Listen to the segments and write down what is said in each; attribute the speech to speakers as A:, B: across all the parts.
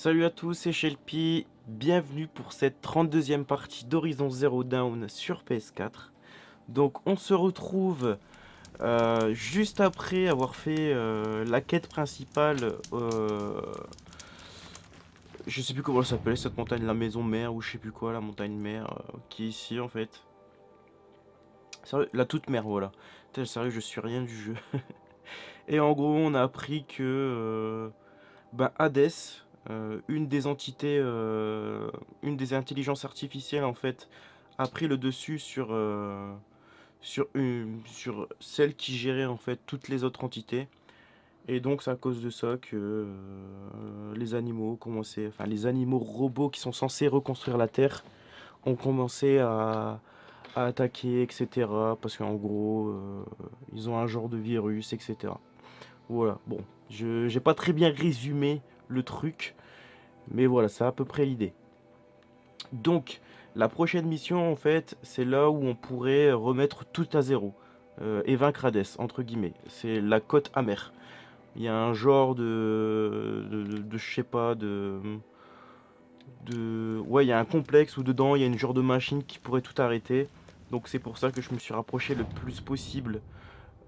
A: Salut à tous, c'est Shelpy, bienvenue pour cette 32e partie d'Horizon Zero Dawn sur PS4. Donc on se retrouve juste après avoir fait la quête principale, je sais plus comment elle s'appelait cette montagne, la maison mère ou je sais plus quoi, la montagne mère qui est ici en fait. Sérieux, la toute mère, voilà. Putain, sérieux, je suis rien du jeu. Et en gros on a appris que Hades, une des entités, une des intelligences artificielles en fait, a pris le dessus sur celle qui gérait en fait toutes les autres entités. Et donc c'est à cause de ça que les animaux commençaient, enfin les animaux robots qui sont censés reconstruire la Terre ont commencé à attaquer, etc. Parce qu'en gros, ils ont un genre de virus, etc. Voilà, bon, je j'ai pas très bien résumé le truc, mais voilà, c'est à peu près l'idée. Donc, la prochaine mission, en fait, c'est là où on pourrait remettre tout à zéro. Et vaincre Hades, entre guillemets. C'est la côte amère. Il y a un genre je sais pas, ouais, il y a un complexe où dedans, il y a une genre de machine qui pourrait tout arrêter. Donc c'est pour ça que je me suis rapproché le plus possible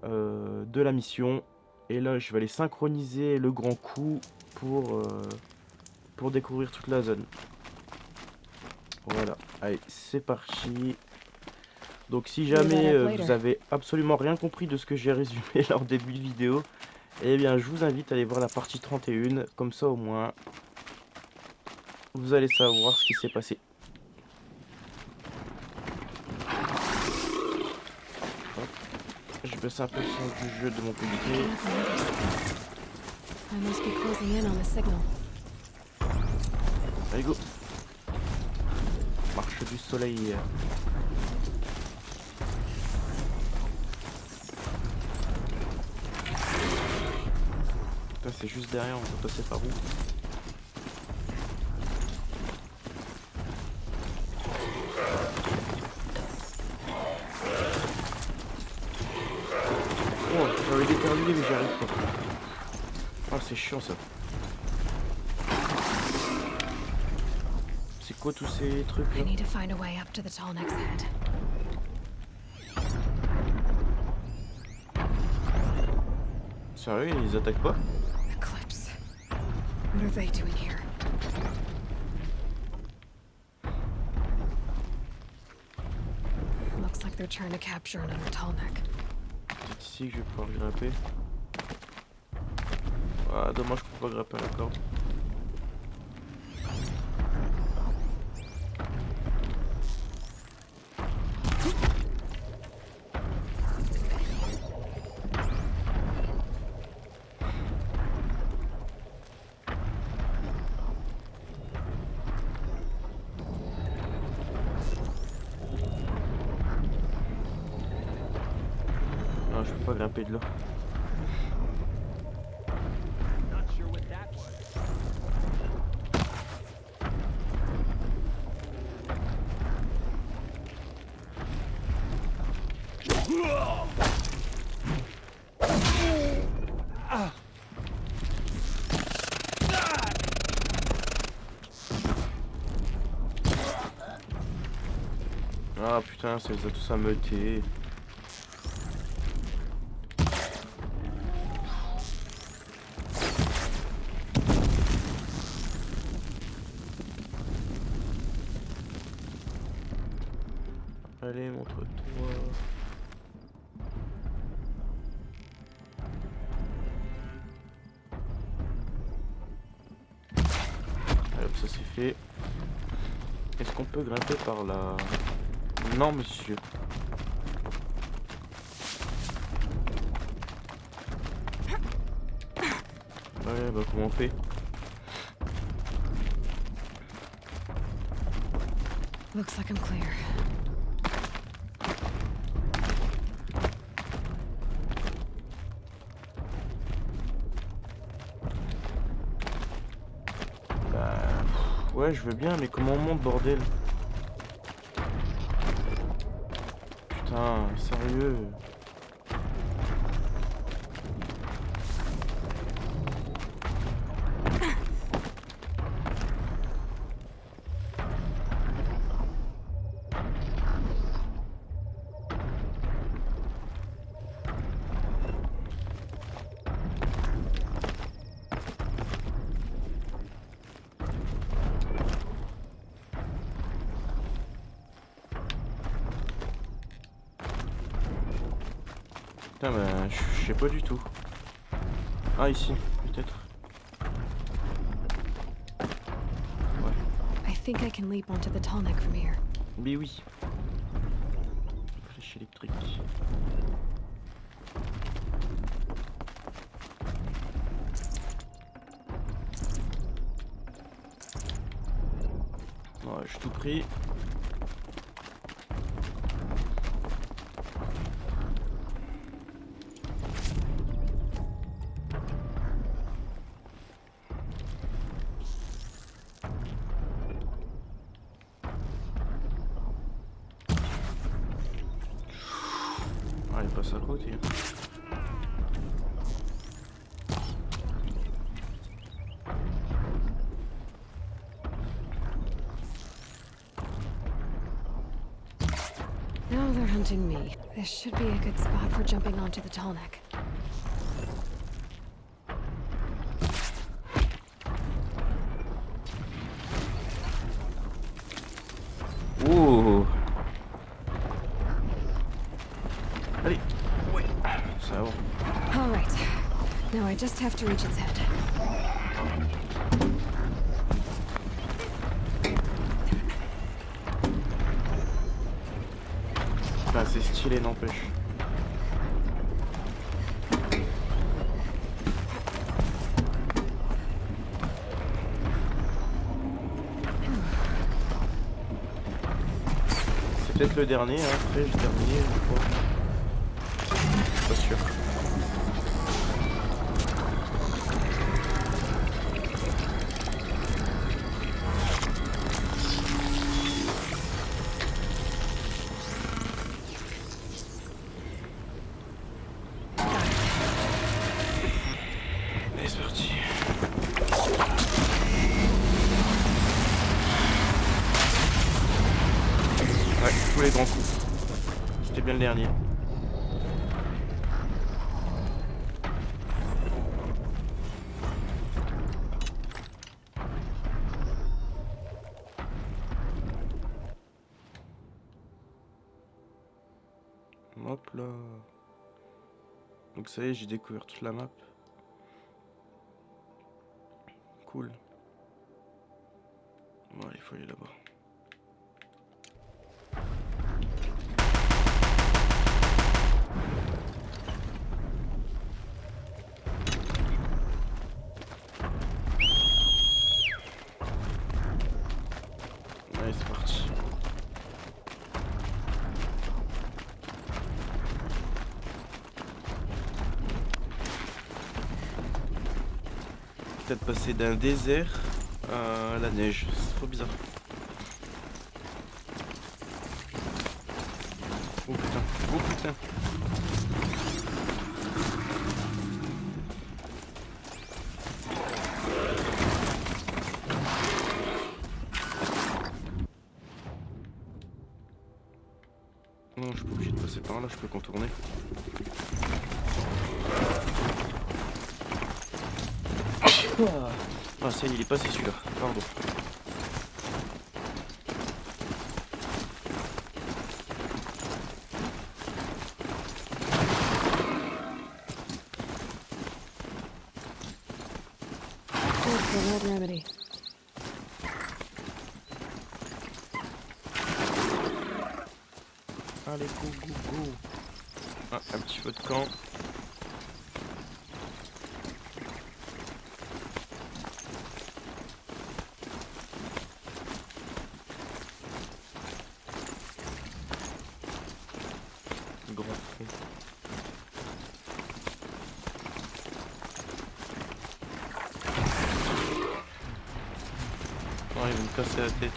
A: de la mission. Et là, je vais aller synchroniser le grand coup pour découvrir toute la zone. Voilà, allez, c'est parti. Donc si jamais vous avez absolument rien compris de ce que j'ai résumé lors du début de vidéo, eh bien je vous invite à aller voir la partie 31, comme ça au moins vous allez savoir ce qui s'est passé. Hop. Je baisse un peu le son du jeu de mon côté. Allez go. Marche du soleil. Putain, c'est juste derrière, on peut passer par où? Oh, j'avais déterminé mais j'y arrive pas. Ah, c'est chiant ça. C'est quoi tous ces trucs là? Sérieux, ils attaquent pas?
B: Eclipse. What are they doing here? Looks like they're trying to capture another Tallneck.
A: C'est ici que je vais pouvoir grimper. Ah, dommage qu'on peut pas grimper à la corde. Non, je peux pas grimper de là. Ah putain, ça les a tous ameutés. Allez, montre-toi. Allez, hop, ça c'est fait. Est-ce qu'on peut grimper par là? Non, monsieur. Ouais, bah comment on fait?
B: Looks like I'm clear.
A: Bah... Ouais, je veux bien, mais comment on monte, bordel? Putain, sérieux? Putain, bah, je sais pas du tout. Ah, ici, peut-être. Ouais.
B: I think I can leap onto the tall neck from here.
A: Mais oui. Flèche électrique. Ouais, j'ai tout pris. Ah, il passe à côté.
B: Now they're hunting me. This should be a good spot for jumping onto the tall neck.
A: Oh. Allez. Ouais. Ça va.
B: All right. Now I just have to reach its head.
A: Bah, c'est stylé, n'empêche. C'est peut-être le dernier, hein. Après j'ai terminé, je crois. Pas sûr. Allez, c'est parti. Ouais, tous les grands coups. C'était bien le dernier. Hop là. Donc ça y est, j'ai découvert toute la map. Cool. Ouais, il faut aller là-bas. Allez, c'est parti. Peut-être passer d'un désert à la neige. C'est trop bizarre. Oh putain, oh putain. Non, je suis pas obligé de passer par là, je peux contourner. Ah, ça y est, il est passé celui-là. Pardon.
B: That's the red remedy.
A: Allez, go, go, go. Ah, un petit feu de camp. Grand front. Oh, ils vont me casser la tête.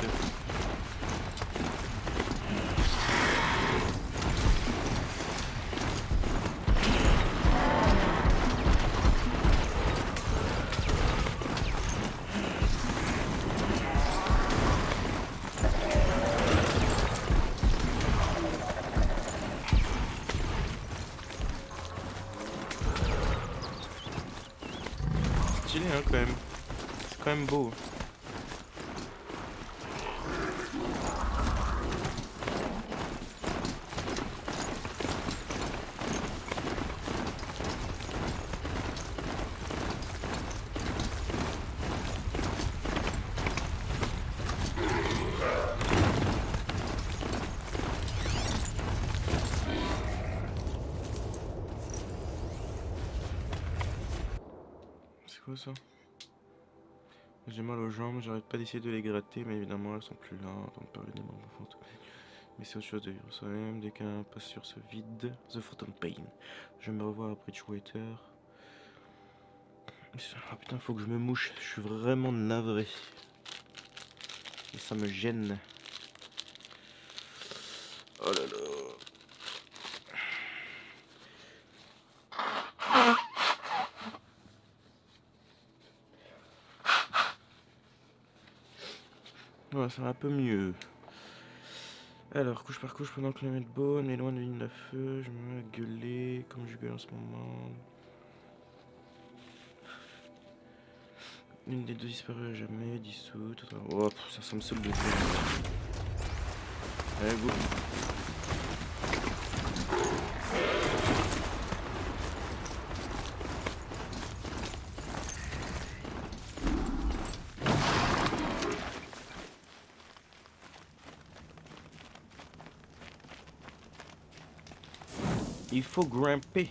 A: Stylé, hein, quand même. C'est quand même beau. quoi ça? J'ai mal aux jambes, j'arrête pas d'essayer de les gratter, mais évidemment elles sont plus là, donc parler des membres fantômes. Mais c'est autre chose de Jérusalem, dès qu'un passe sur ce vide, The Photon Pain. Je me revois à Bridgewater. Ah putain, faut que je me mouche, je suis vraiment navré. Et ça me gêne. Oh là là. Ouais, ça va un peu mieux. Alors, couche par couche, pendant que le Medbone est loin de ligne de feu, je me mets à gueuler comme je gueule en ce moment. L'une des deux disparues à jamais, dissoute. Oh, ça me saoule de jouer. Allez, go. Il faut grimper.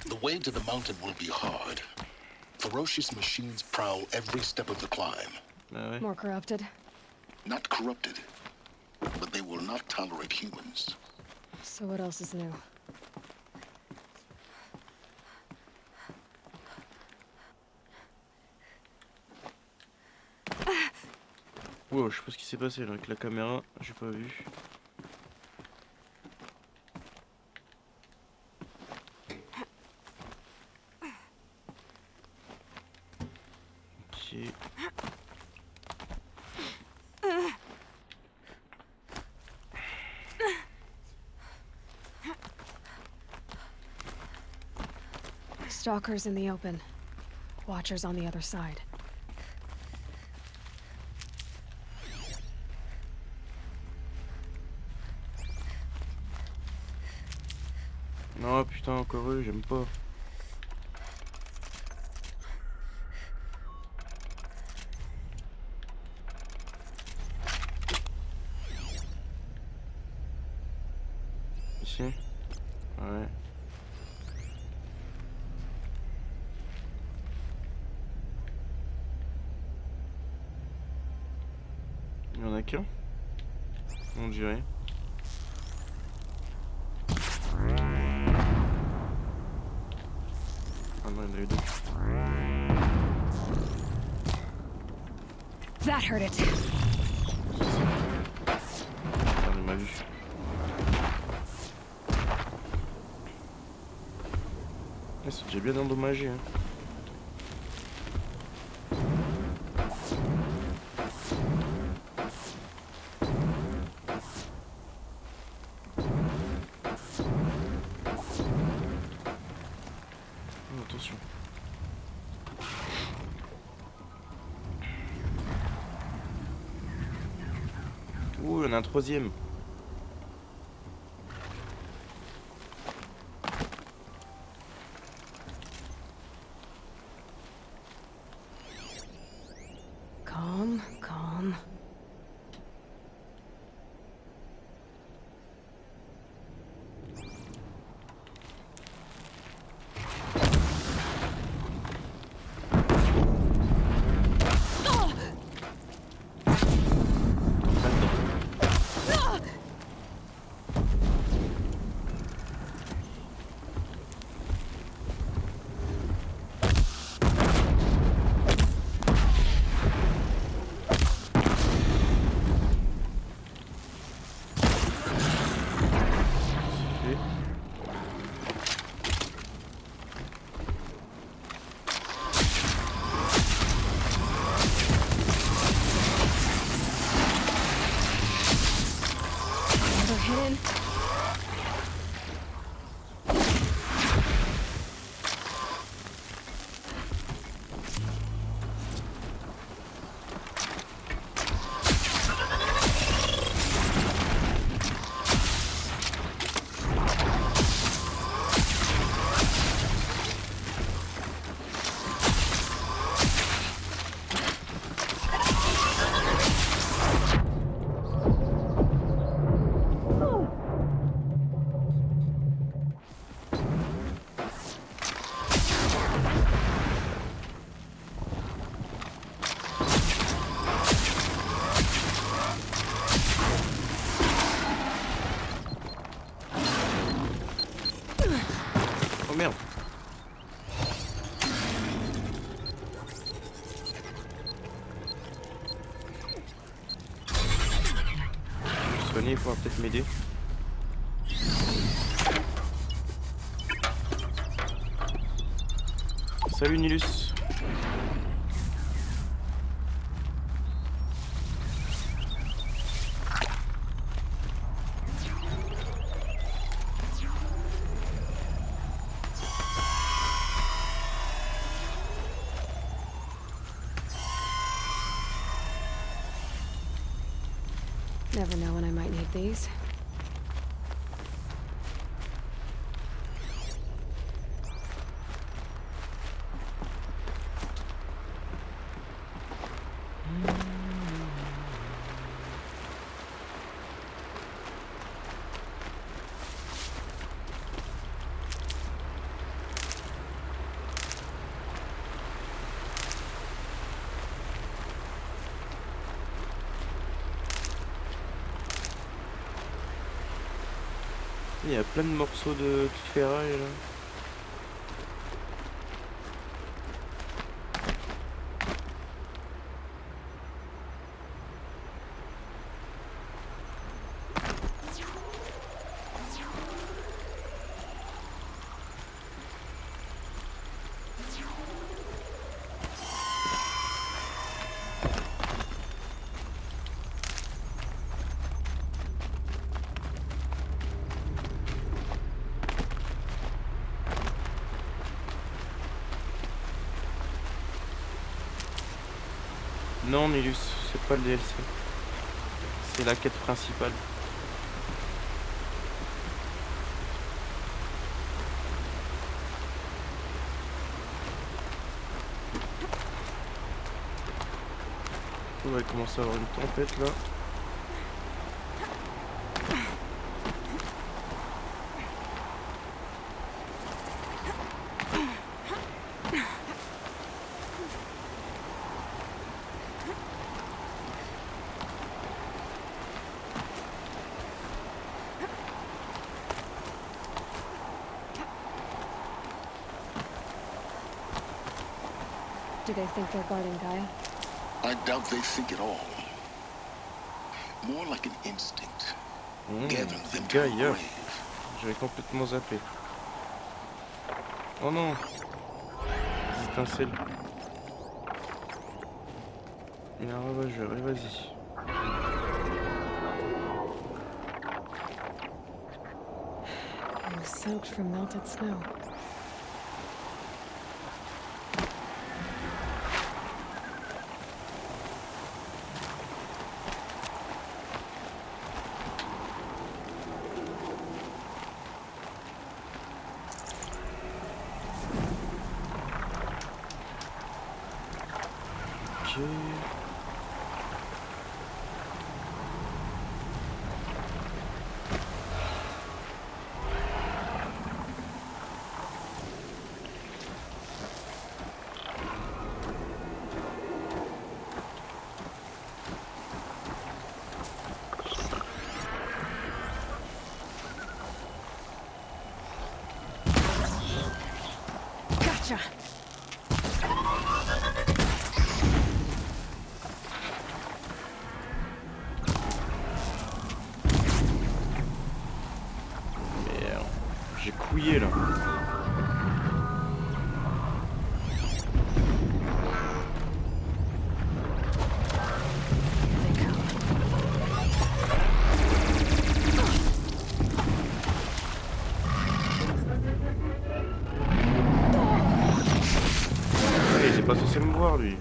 C: The way to the mountain will be hard. Ferocious machines prowl every step of the climb.
A: Ah ouais.
B: More corrupted.
C: Not corrupted, but they will not tolerate humans.
B: So what else is new?
A: Wow, je sais pas ce qui s'est passé là avec la caméra, j'ai pas vu. Ok.
B: Stalkers in the open. Watchers on the other side.
A: Non putain, encore eux, j'aime pas. Ici? Ouais. Il y en a qu'un? On dirait. Ah non, il y en a eu deux.
B: That hurt it.
A: Ah, il m'a vu. Ah, c'est déjà bien endommagé, hein. Oh, attention. Ouh, il y en a un troisième.
B: Calm, calm.
A: déconner, il faudra peut-être m'aider. Salut Nilus.
B: Never know when I might need these.
A: Il y a plein de morceaux de ferraille là. Non Nilus, c'est pas le DLC. C'est la quête principale. On va commencer à avoir une tempête là.
B: Do they think they're guarding Gaia?
C: I doubt they think at all. More like an instinct. Gathering them to a
A: Gaia.
C: grave.
A: J'avais complètement zappé. Oh non. Des étincelles. Il y a un ravageur, et vas-y.
B: I was soaked from melted snow.
A: Ok.
B: Gotcha!
A: Merde. J'ai couillé là.
B: Here they come.
A: Ouais, il est pas censé me voir lui.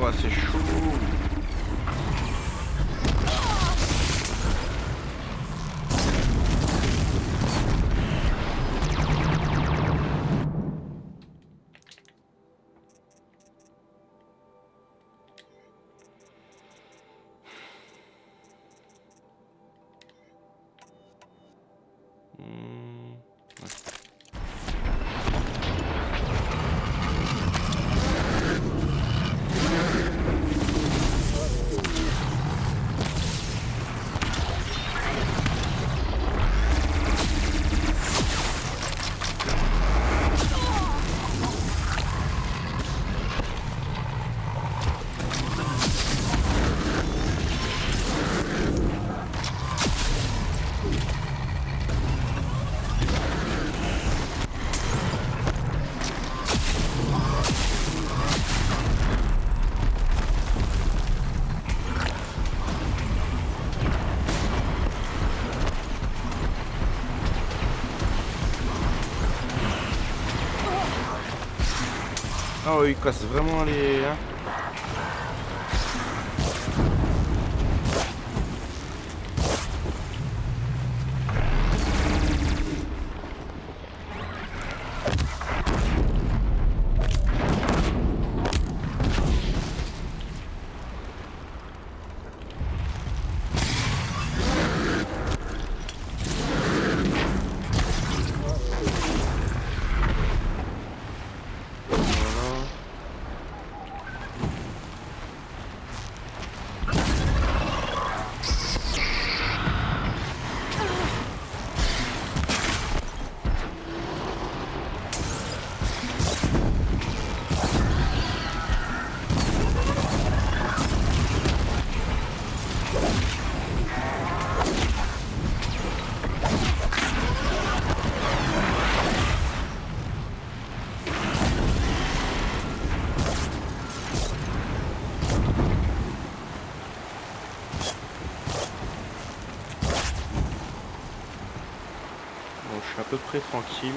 A: Bah, c'est chaud. Oh, il casse vraiment les... hein. Bon, je suis à peu près tranquille.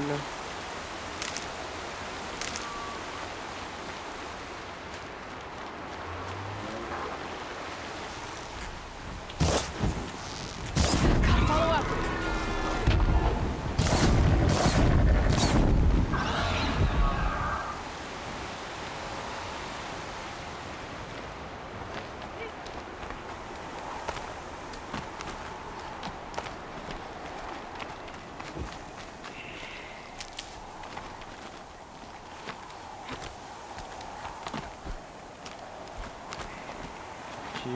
A: Ok.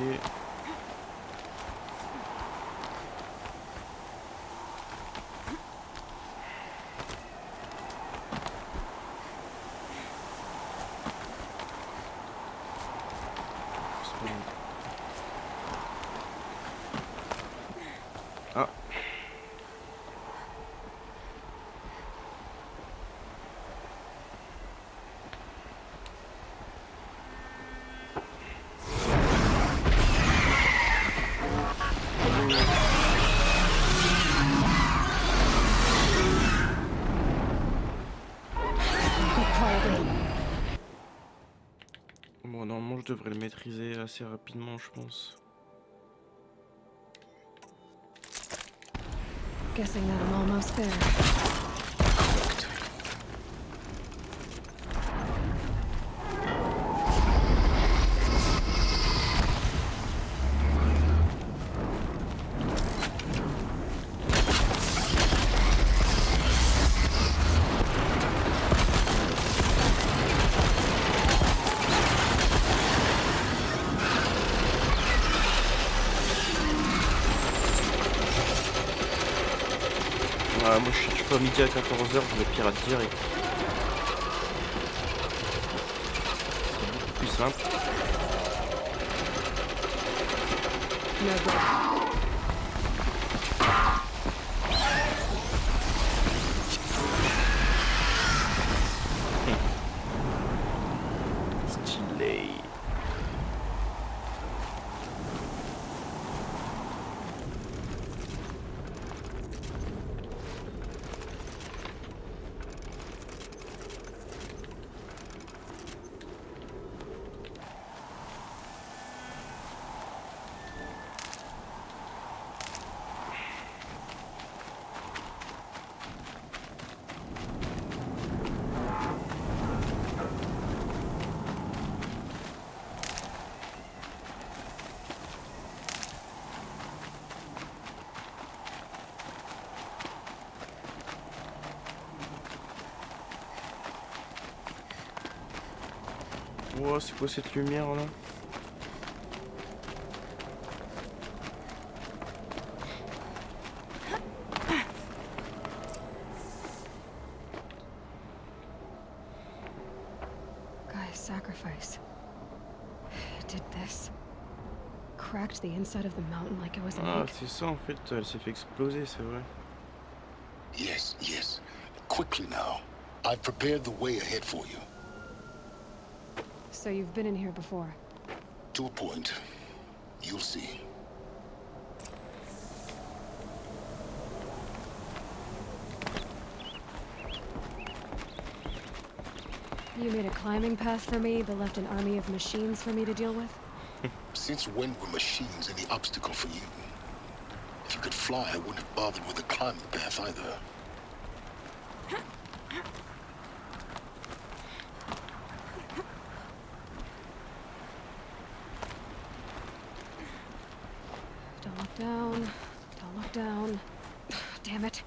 A: Ah. Bon, normalement, je devrais le maîtriser assez rapidement, je pense.
B: Guessing that I'm almost there.
A: Moi je suis pas midi à 14h, je vais pirate direct. C'est beaucoup plus simple.
B: No good.
A: Stylé. Oh, c'est quoi cette lumière là?
B: Gaia's sacrifice. It did this. Cracked the inside of the mountain like it was an
A: Ah,
B: egg.
A: c'est ça en fait, elle s'est fait exploser, c'est vrai.
C: Yes, yes. Quickly now. I've prepared the way ahead for you.
B: So you've been in here before.
C: To a point. You'll see.
B: You made a climbing path for me, but left an army of machines for me to deal with?
C: Since when were machines any obstacle for you? If you could fly, I wouldn't have bothered with a climbing path either.
B: Don't look down. Don't look down. Damn it.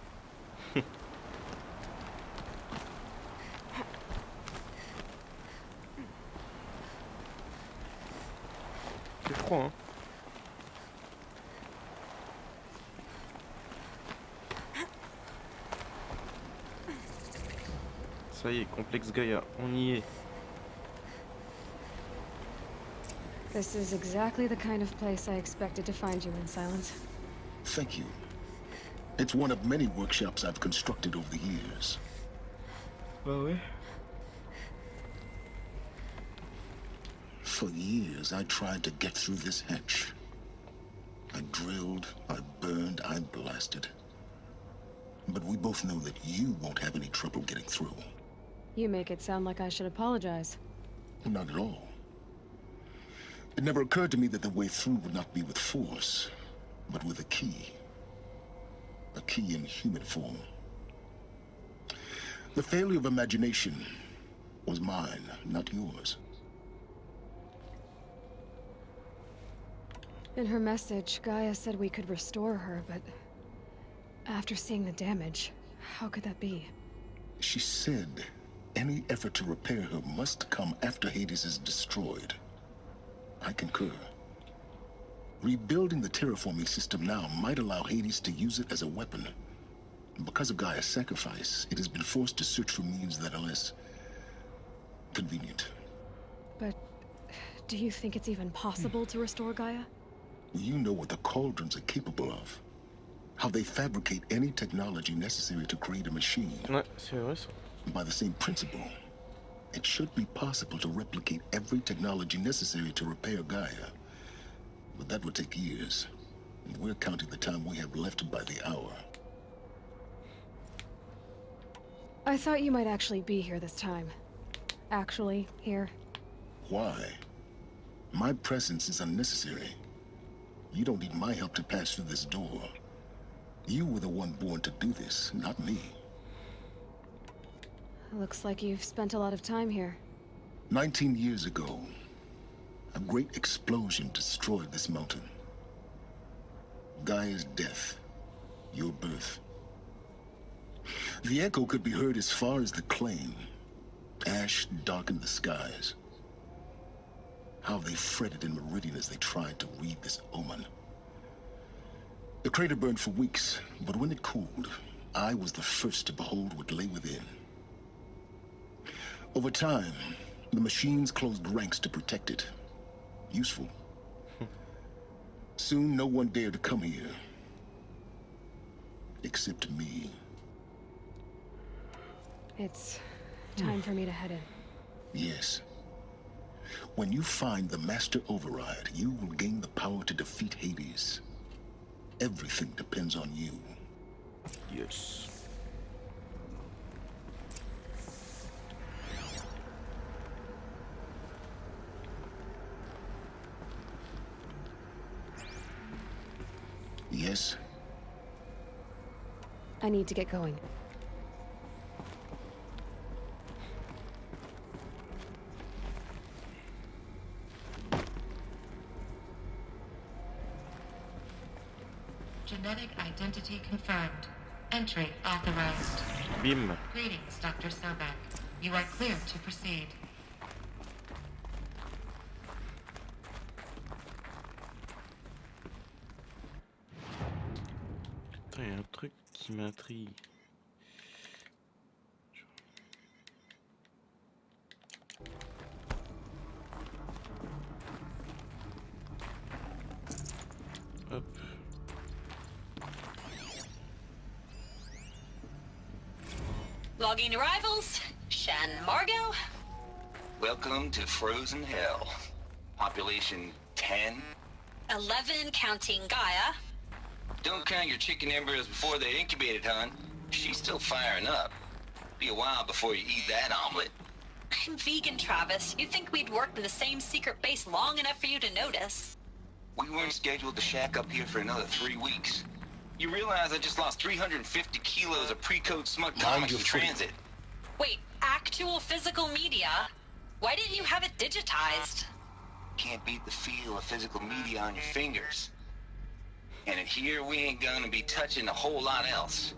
A: C'est froid, hein. Ça y est, complexe Gaïa, on y est.
B: This is exactly the kind of place I expected to find you in, Silence.
C: Thank you. It's one of many workshops I've constructed over the years.
A: Bah ouais.
C: For years, I tried to get through this hatch. I drilled, I burned, I blasted. But we both know that you won't have any trouble getting through.
B: You make it sound like I should apologize.
C: Not at all. It never occurred to me that the way through would not be with force, but with a key. A key in human form. The failure of imagination was mine, not yours.
B: In her message, Gaia said we could restore her, but after seeing the damage, how could that be?
C: She said any effort to repair her must come after Hades is destroyed. I concur. Rebuilding the terraforming system now might allow Hades to use it as a weapon. Because of Gaia's sacrifice, it has been forced to search for means that are less convenient.
B: But do you think it's even possible to restore Gaia?
C: You know what the Cauldrons are capable of. How they fabricate any technology necessary to create a machine.
A: Ouais, c'est vrai ça.
C: By the same principle, it should be possible to replicate every technology necessary to repair Gaia. But that would take years. And we're counting the time we have left by the hour.
B: I thought you might actually be here this time. Actually, here.
C: Why? My presence is unnecessary. You don't need my help to pass through this door. You were the one born to do this, not me.
B: Looks like you've spent a lot of time here.
C: 19 years ago, a great explosion destroyed this mountain. Gaia's death, your birth. The echo could be heard as far as the claim. Ash darkened the skies. How they fretted in Meridian as they tried to read this omen. The crater burned for weeks, but when it cooled, I was the first to behold what lay within. Over time, the machines closed ranks to protect it. Useful. Soon, no one dared to come here. Except me.
B: It's time for me to head in.
C: Yes. When you find the Master Override, you will gain the power to defeat Hades. Everything depends on you.
A: Yes.
C: Yes?
B: I need to get going.
D: Genetic identity confirmed. Entry authorized.
A: Bim.
D: Greetings, Dr. Sobek. You are clear to proceed.
A: qui m'intrigue. Hop.
E: Logging arrivals. Shan Margot.
F: Welcome to Frozen Hell. Population 10.
E: 11 counting Gaia.
F: Don't count your chicken embryos before they're incubated, hon. She's still firing up. Be a while before you eat that omelet.
E: I'm vegan, Travis. You'd think we'd worked in the same secret base long enough for you to notice.
F: We weren't scheduled to shack up here for another 3 weeks. You realize I just lost 350 kilos of pre-code smug comics in transit.
E: Wait, actual physical media? Why didn't you have it digitized?
F: Can't beat the feel of physical media on your fingers. And in here, we ain't gonna be touching a whole lot else.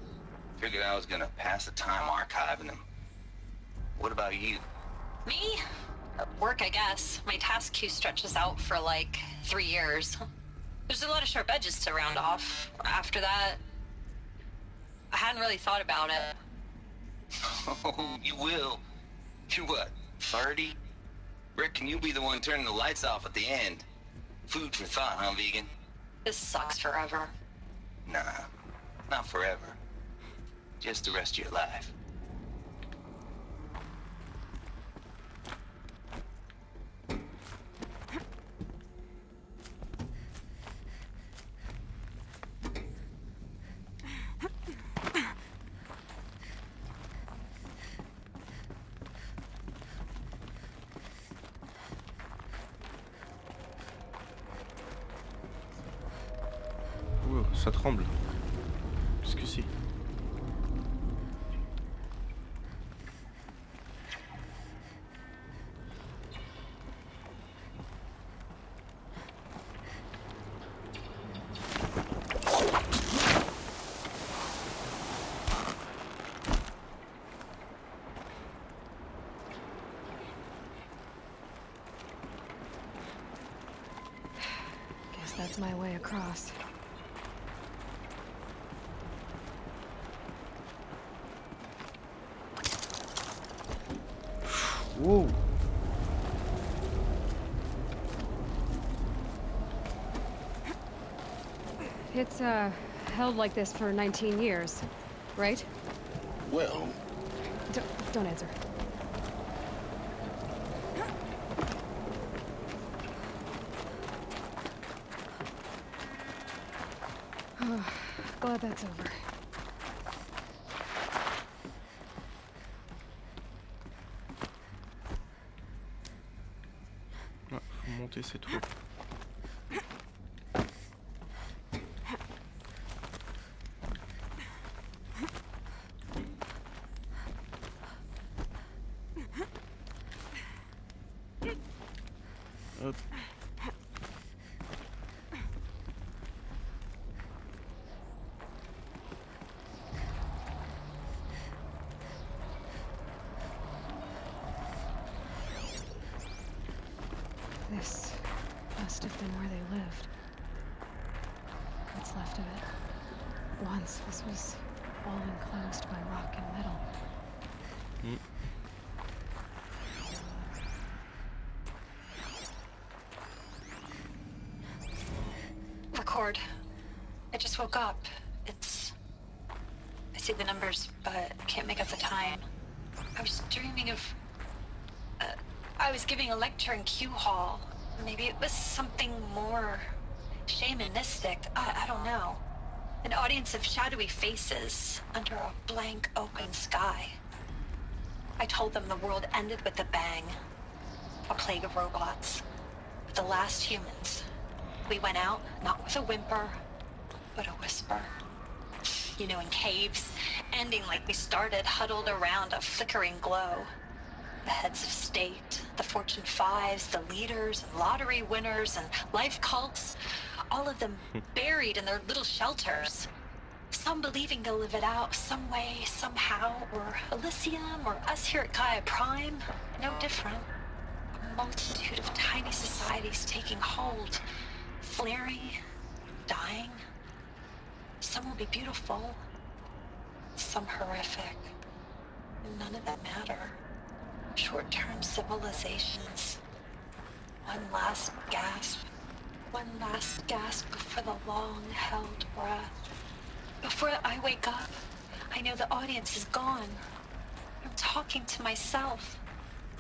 F: Figured I was gonna pass the time archiving them. What about you?
E: Me? Work, I guess. My task queue stretches out for like 3 years. There's a lot of sharp edges to round off. After that, I hadn't really thought about it.
F: Oh, you will. You're what, 30? Reckon you'll be the one turning the lights off at the end. Food for thought, huh, vegan?
E: This sucks forever.
F: Nah, not forever. Just the rest of your life.
A: Oh, ça tremble. Qu'est-ce que c'est?
B: Guess that's my way across.
A: Whoa!
B: It's, held like this for 19 years, right?
C: Well,
B: Don't answer. Glad that's over.
A: Ah, faut monter cette fois. Hop.
B: This must have been where they lived. What's left of it. Once this was all enclosed by rock and metal.
A: Mm.
E: Record. I just woke up. I see the numbers, but can't make out the time. I was dreaming of... I was giving a lecture in Q Hall. Maybe it was something more shamanistic. I don't know. An audience of shadowy faces under a blank open sky. I told them the world ended with a bang. A plague of robots. The last humans. We went out, not with a whimper, but a whisper. You know, in caves, ending like we started, huddled around a flickering glow. The heads of state, the Fortune 5s, the leaders and lottery winners and life cults, all of them buried in their little shelters. Some believing they'll live it out some way, somehow, or Elysium, or us here at Gaia Prime, no different. A multitude of tiny societies taking hold, flaring, dying. Some will be beautiful, them horrific. And none of them matter. Short-term civilizations. One last gasp. One last gasp before the long-held breath. Before I wake up, I know the audience is gone. I'm talking to myself.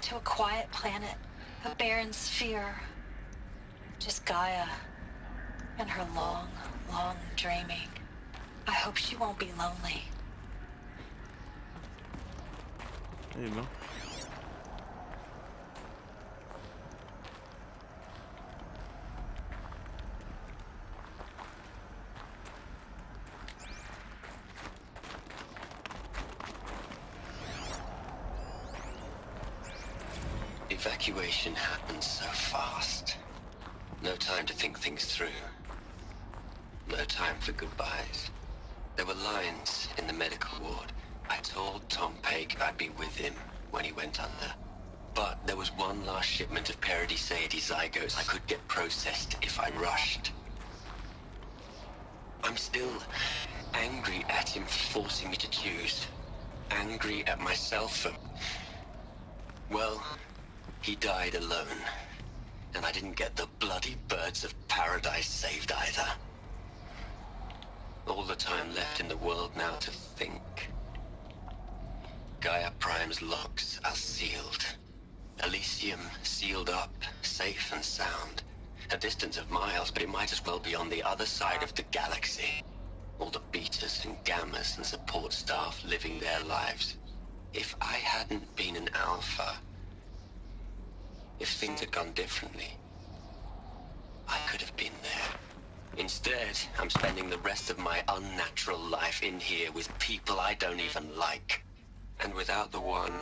E: To a quiet planet. A barren sphere. Just Gaia. And her long, long dreaming. I hope she won't be lonely.
A: Eh ben.
F: Evacuation happened so fast. No time to think things through. No time for goodbyes. There were lines in the medical ward. I told Tom Pake I'd be with him when he went under. But there was one last shipment of Paradis-Saidi zygotes I could get processed if I rushed. I'm still angry at him for forcing me to choose. Angry at myself for... Well, he died alone. And I didn't get the bloody birds of paradise saved either. All the time left in the world now to think. Gaia Prime's locks are sealed. Elysium sealed up, safe and sound. A distance of miles, but it might as well be on the other side of the galaxy. All the betas and gammas and support staff living their lives. If I hadn't been an alpha, if things had gone differently, I could have been there. Instead, I'm spending the rest of my unnatural life in here with people I don't even like. And without the one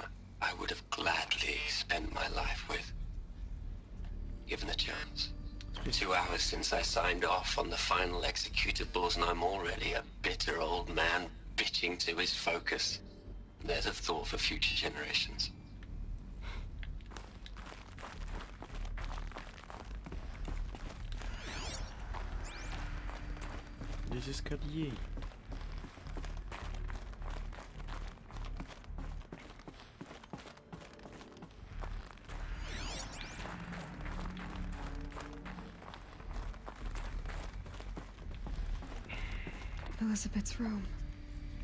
F: I would have gladly spent my life with. Given the chance. 2 hours since I signed off on the final executables, and I'm already a bitter old man bitching to his focus. There's a thought for future generations.
A: Des escaliers.
B: Elizabeth's room.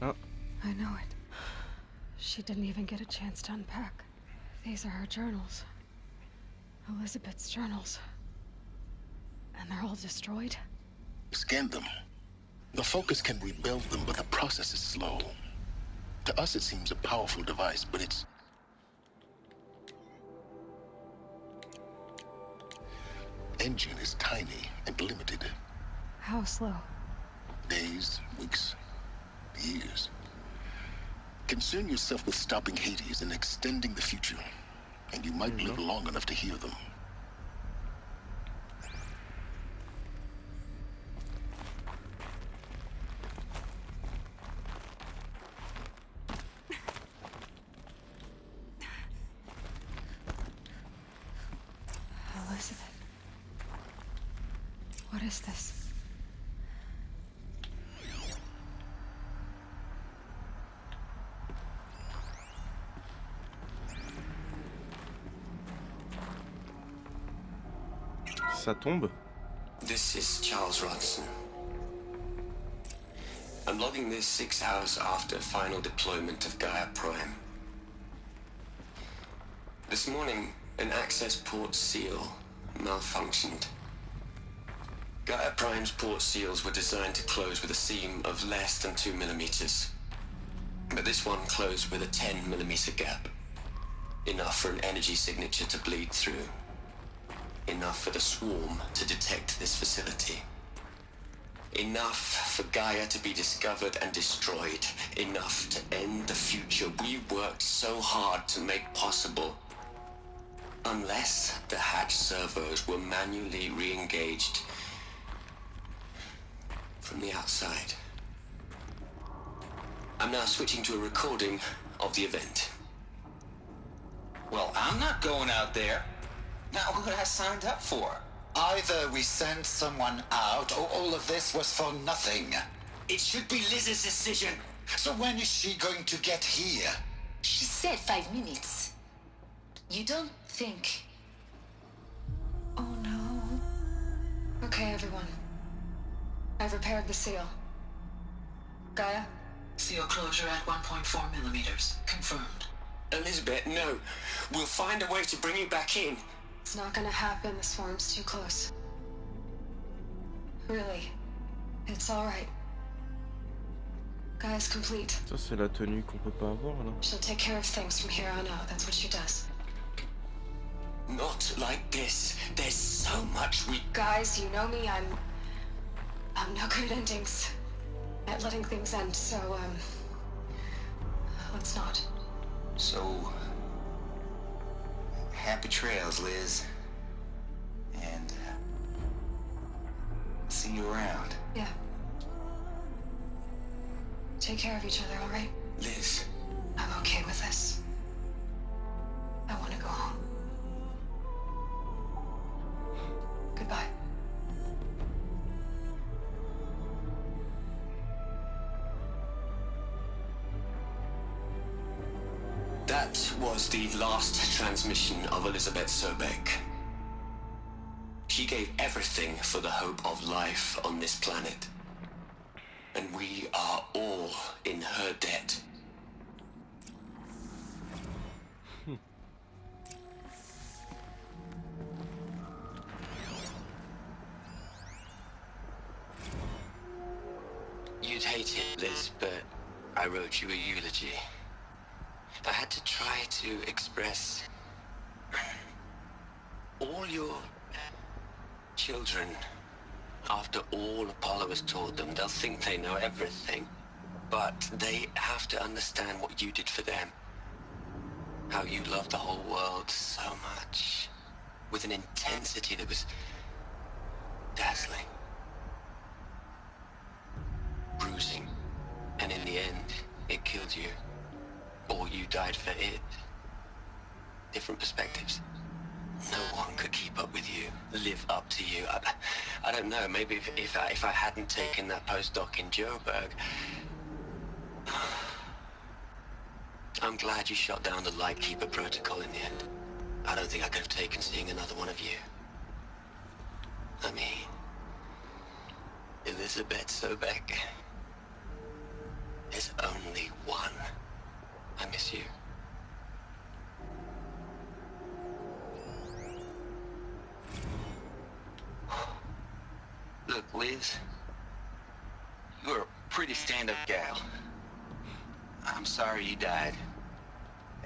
A: Oh.
B: I know it. She didn't even get a chance to unpack. These are her journals. Elizabeth's journals. And they're all destroyed?
C: Scan them. The Focus can rebuild them, but the process is slow. To us, it seems a powerful device, but its engine is tiny and limited.
B: How slow?
C: Days, weeks, years. Concern yourself with stopping Hades and extending the future, and you might live long enough to hear them.
B: Elizabeth. What is this?
A: Ça tombe.
F: This is Charles Rodson. I'm logging this 6 hours after final deployment of Gaia Prime. This morning, an access port seal malfunctioned. Gaia Prime's port seals were designed to close with a seam of less than 2 millimeters. But this one closed with a 10 millimeter gap. Enough for an energy signature to bleed through. Enough for the swarm to detect this facility. Enough for Gaia to be discovered and destroyed. Enough to end the future we worked so hard to make possible. Unless the hatch servos were manually re-engaged from the outside. I'm now switching to a recording of the event.
G: Well, I'm not going out there. Not what I signed up for.
H: Either we send someone out, or all of this was for nothing.
G: It should be Liz's decision.
H: So when is she going to get here?
G: She said 5 minutes. You don't think...
B: Oh no. Okay, everyone. I've repaired the seal. Gaia?
I: Seal closure at 1.4 millimeters. Confirmed.
J: Elizabeth, no. We'll find a way to bring you back in.
B: It's not gonna happen. The swarm's too close. Really. It's alright. Gaia's complete.
A: Ça, c'est la tenue qu'on peut pas avoir, là.
B: She'll take care of things from here on out. That's what she does.
J: Not like this. There's so much we...
B: Guys, you know me. I'm no good at endings. At letting things end, so, let's not.
F: So, happy trails, Liz. And, see you around.
B: Yeah. Take care of each other, alright?
J: Liz.
B: I'm okay with this. I want to go home. Goodbye.
J: That was the last transmission of Elizabeth Sobek. She gave everything for the hope of life on this planet. And we are all in her debt.
F: You'd hate it, Liz, but I wrote you a eulogy. I had to try to express all your children. After all Apollo has taught them, they'll think they know everything. But they have to understand what you did for them. How you loved the whole world so much. With an intensity that was dazzling. Bruising. And in the end, it killed you. Or you died for it. Different perspectives. No one could keep up with you, live up to you. I don't know, maybe if I hadn't taken that postdoc in Joburg... I'm glad you shot down the Lightkeeper protocol in the end. I don't think I could have taken seeing another one of you. I mean... Elizabeth Sobek... There's only one. I miss you. Look, Liz. You're a pretty stand-up gal. I'm sorry you died.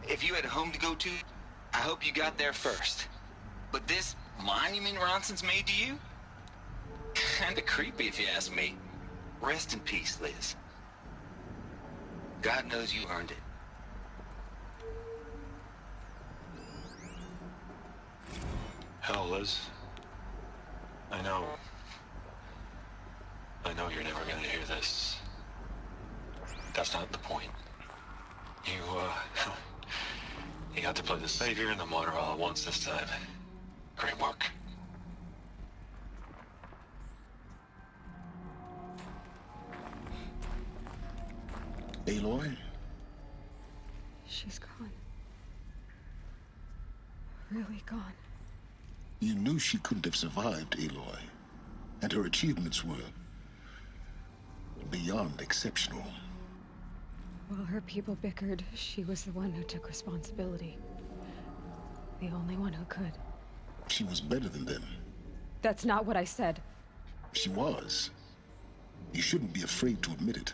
F: If you had a home to go to, I hope you got there first. But this monument Ronson's made to you? Kinda creepy if you ask me. Rest in peace, Liz. God knows you earned it.
K: Hell, Liz. I know you're never gonna hear this. That's not the point. You got to play the savior and the martyr all at once this time. Great work.
C: Aloy?
B: She's gone. Really gone.
C: You knew she couldn't have survived, Aloy. And her achievements were beyond exceptional.
B: While her people bickered, she was the one who took responsibility. The only one who could.
C: She was better than them.
B: That's not what I said.
C: She was. You shouldn't be afraid to admit it.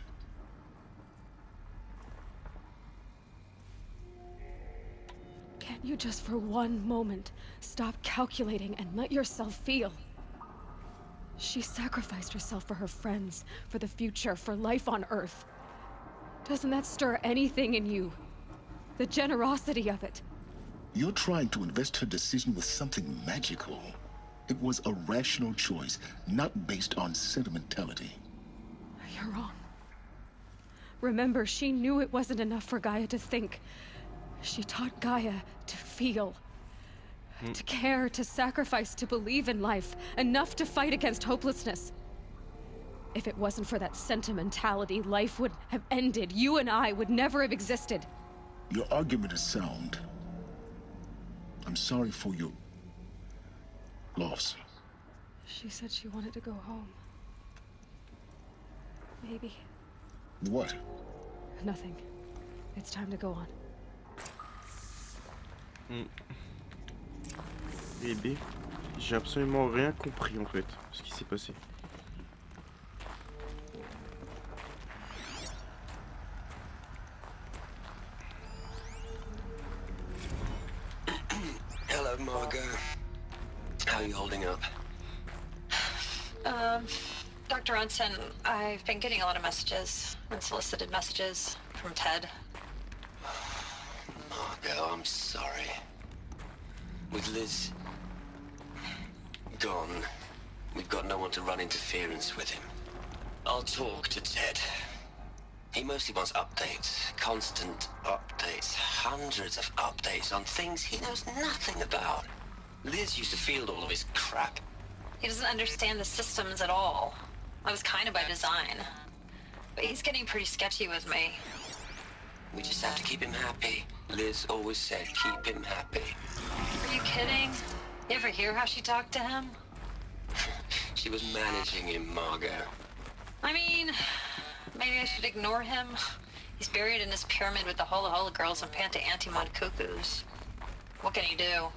B: Can't you just for one moment stop calculating and let yourself feel? She sacrificed herself for her friends, for the future, for life on Earth. Doesn't that stir anything in you? The generosity of it.
C: You're trying to invest her decision with something magical. It was a rational choice, not based on sentimentality.
B: You're wrong. Remember, she knew it wasn't enough for Gaia to think. She taught Gaia to feel. To care, to sacrifice, to believe in life. Enough to fight against hopelessness. If it wasn't for that sentimentality, life would have ended. You and I would never have existed.
C: Your argument is sound. I'm sorry for your loss.
B: She said she wanted to go home. Maybe.
C: What?
B: Nothing. It's time to go on.
A: Bébé, j'ai absolument rien compris en fait, ce qui s'est passé.
J: Hello, Margot. How are you holding up?
E: Dr. Ronson, I've been getting a lot of messages, unsolicited messages from Ted.
J: Margot, I'm sorry. With Liz gone, we've got no one to run interference with him. I'll talk to Ted. He mostly wants updates, constant updates, hundreds of updates on things he knows nothing about. Liz used to field all of his crap.
E: He doesn't understand the systems at all. I was kind of by design. But he's getting pretty sketchy with me.
J: We just have to keep him happy. Liz always said keep him happy.
E: Are you kidding? You ever hear how she talked to him?
J: She was managing him, Margot.
E: I mean, maybe I should ignore him. He's buried in his pyramid with the Hula Hula girls and Panta Antimon cuckoos. What can he do?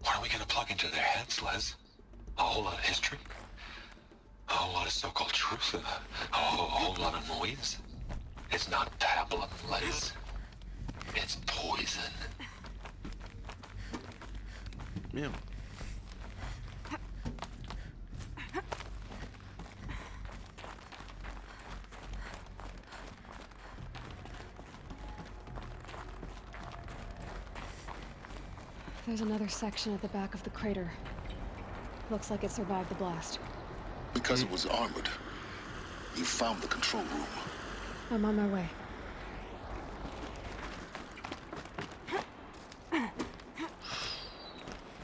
K: What are we gonna plug into their heads, Liz? A whole lot of history? A whole lot of so-called truth? A whole lot of noise? It's not pablum, Liz. It's poison.
A: Merde.
B: There's another section at the back of the crater. Looks like it survived the blast.
C: Because it was armored. You found the control room.
B: I'm on my way.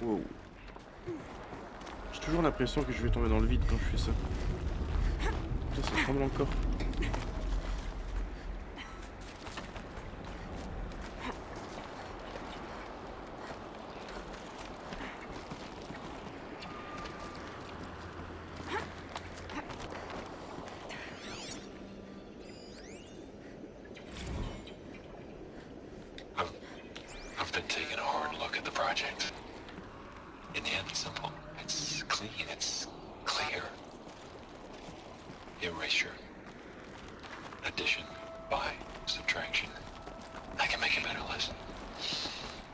A: Wow. J'ai toujours l'impression que je vais tomber dans le vide quand je fais ça. Ça tremble encore.
K: I've been taking a hard look at the project. In the end, it's simple. It's clean. It's clear. Erasure. Addition by subtraction. I can make it better, Liz.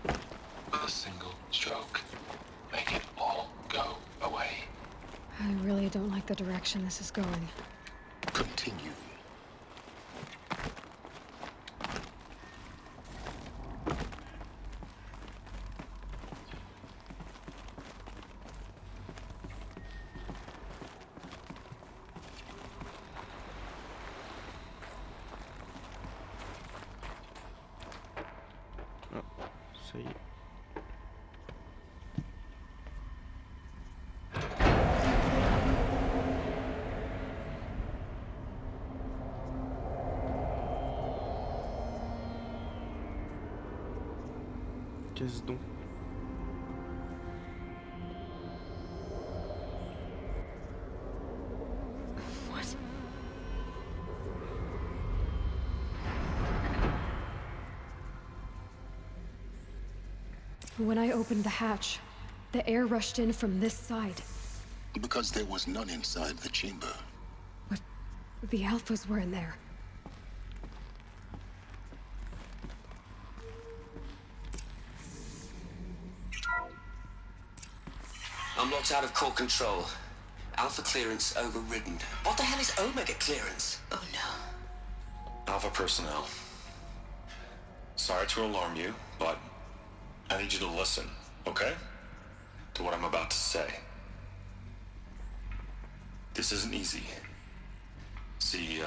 K: With a single stroke, make it all go away.
B: I really don't like the direction this is going.
C: Continue.
A: Ça y est. Qu'est-ce donc?
B: What? When I opened the hatch, the air rushed in from this side.
C: Because there was none inside the chamber.
B: But the Alphas were in there.
J: I'm locked out of core control. Alpha clearance overridden. What the hell is Omega clearance? Oh no.
K: Alpha personnel. Sorry to alarm you, but I need you to listen, okay? To what I'm about to say. This isn't easy. See,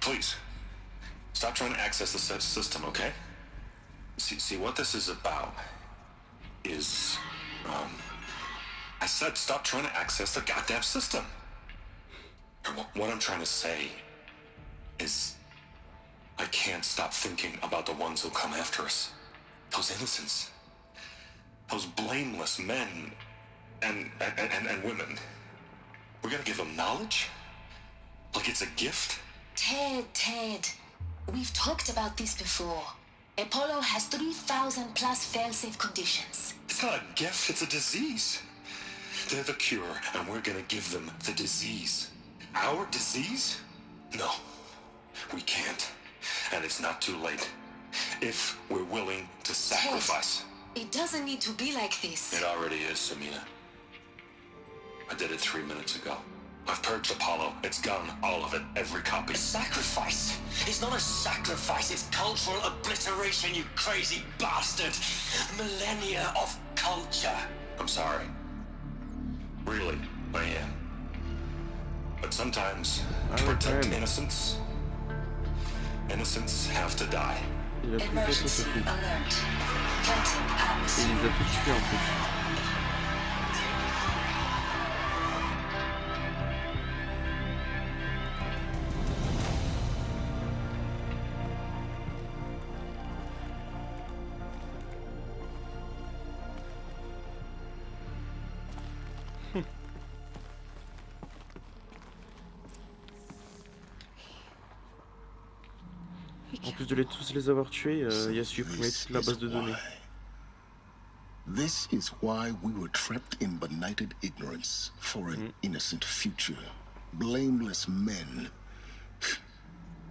K: please, stop trying to access the system, okay? See what this is about is, I said stop trying to access the goddamn system. And what I'm trying to say is I can't stop thinking about the ones who come after us. Those innocents. Those blameless men and women. We're gonna give them knowledge? Like it's a gift?
L: Ted. We've talked about this before. Apollo has 3,000 plus fail-safe conditions.
K: It's not a gift, it's a disease. They're the cure, and we're gonna give them the disease. Our disease? No, we can't. And it's not too late. If we're willing to sacrifice.
L: Ted, it doesn't need to be like this.
K: It already is, Samina. I did it 3 minutes ago. I've purged Apollo. It's gone, all of it, every copy.
J: Sacrifice? It's not a sacrifice, it's cultural obliteration, you crazy bastard! Millennia of culture.
K: I'm sorry. Really, I am. But sometimes, to protect innocence have to die.
L: Emergency alert. Planting apps.
A: Et il les a tous tués en plus. En plus de tous les avoir tués, il a supprimé toute la base de données.
C: This is why we were trapped in benighted ignorance for an innocent future. Blameless men.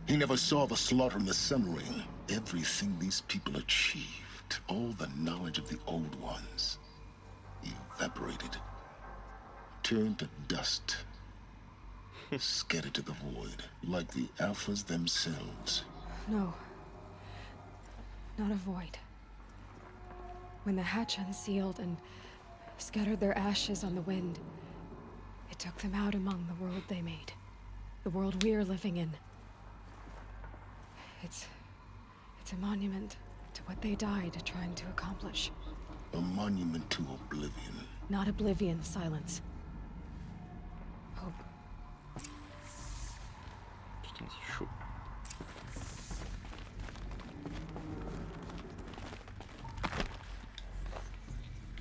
C: He never saw the slaughter in the Sun Ring. Everything these people achieved, all the knowledge of the old ones, evaporated, turned to dust, scattered to the void, like the Alphas themselves.
B: No. Not a void. When the hatch unsealed and scattered their ashes on the wind, it took them out among the world they made. The world we're living in. It's a monument to what they died trying to accomplish.
C: A monument to oblivion.
B: Not oblivion, Silence. Hope.
A: Putain, c'est chaud.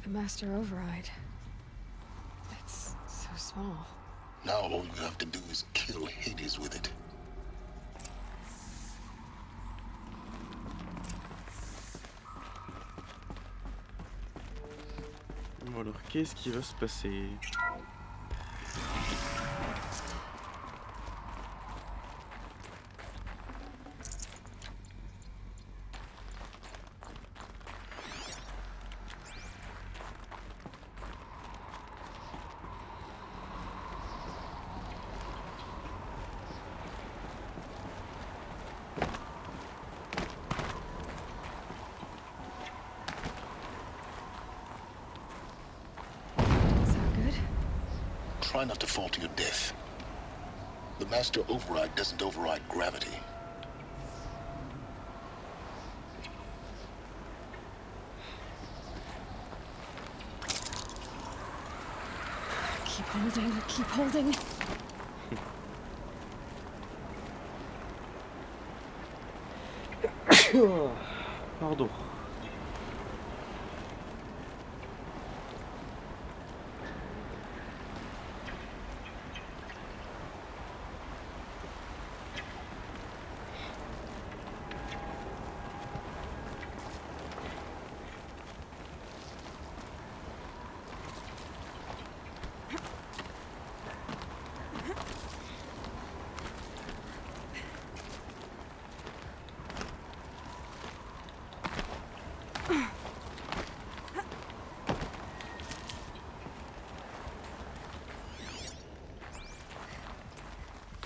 B: The Master Override. It's so small.
C: Now all you have to do is kill Hades with it.
A: Bon alors, qu'est-ce qui va se passer?
C: Try not to fall to your death. The Master Override doesn't override gravity.
B: Keep holding, keep holding.
A: Pardon.